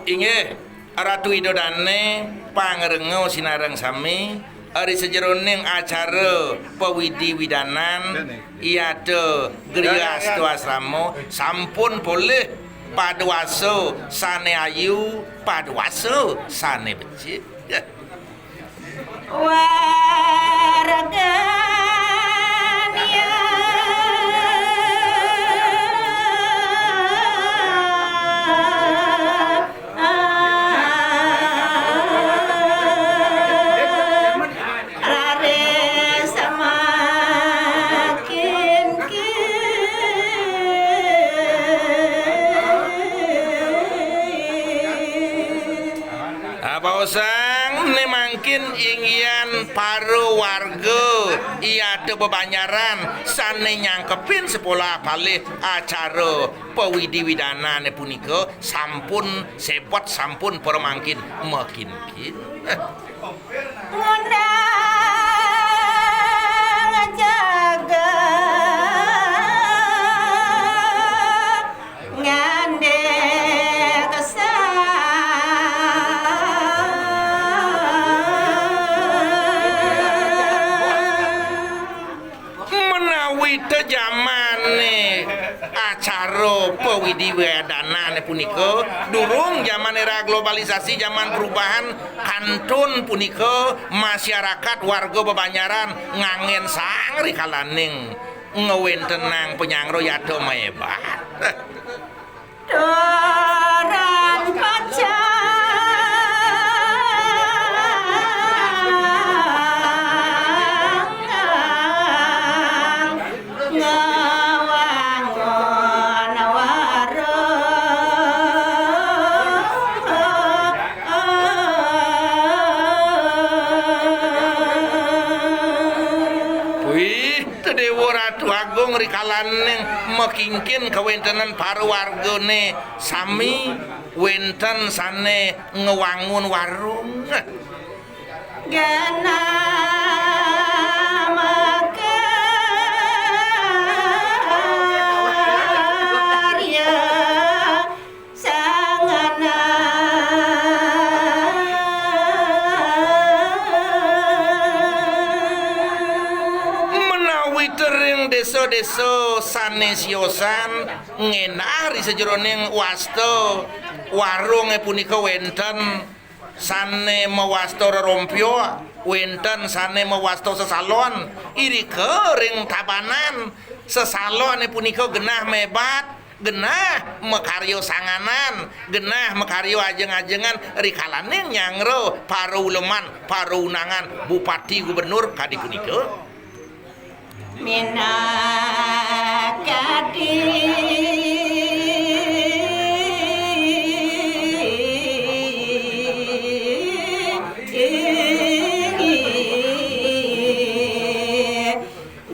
Inggih Ratu Widodane pangrengo sinareng sami ari sejeroning acara pewidi widanan iade griya astu asrama sampun boleh padwasa sane ayu padwasa sane becik Sang ne mangkin inggian paru warga iade bebanyaran sane nyangkepin sepolah kalih acara pewidi widanane punika sampun sepot sampun para mangkin makin-kin ngundang jaga ngande jamane acara pewidi widanane punika durung zaman era globalisasi zaman perubahan kantun punika masyarakat warga bebanyaran ngangen sang rikalaning ngewontenang penyangro yado mebat doran pacar rikalaning mekingkin kawontenan para wargane sami wenten sane ngewangun warung gana makarya sangana menawi tering desa-desa sanesiosan ngenah ri sejeroning wasta warung punika wenten sane mewasta rerompyo wenten sane mewasta sesalon iri kering tabanan sesalon punika genah mebat genah mekaryo sanganan genah mekaryo ajeng-ajengan rikalaning nyangro para uleman para unangan bupati gubernur kadi punika minakadi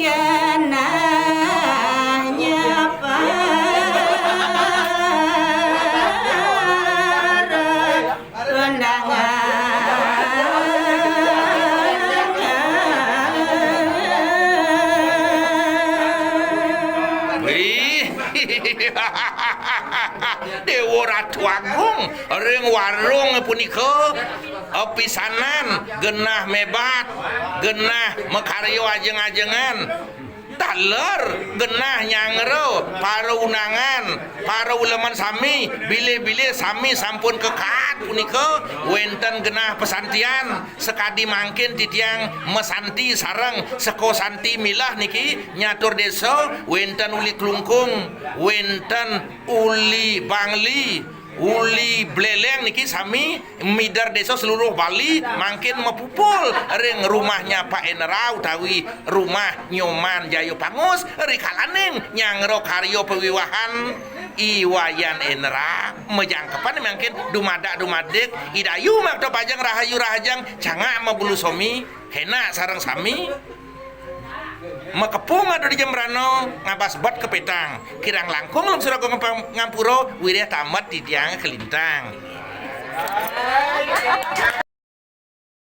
gananya para undangan Dewa Ratu Agung ring warung punika pisanan genah mebat genah mekaryo ajeng-ajengan taler genah nyangro para unangan para uleman sami bilih-bilih sami sampun kekat punika wenten genah pesantian sekadi mangkin titiang mesanti sareng seko santi milah niki nyatur desa wenten uli klungkung wenten uli bangli uli bleleng niki sami midar desa seluruh Bali mangkin mepupul ring rumahnya Pak Enera utawi rumah Nyoman Jayo Pangus rikalaning nyangro karyo pewiwahan Iwayan Enera mejangkepan mangkin dumadak-dumadik idayu makta pajang rahayu rahajang cangak mabulu somi hena sareng sami makepung ada di Jembrano ngabas bot ke petang kirang langkung lung surago ngampuro wirya tamat di tiang kelintang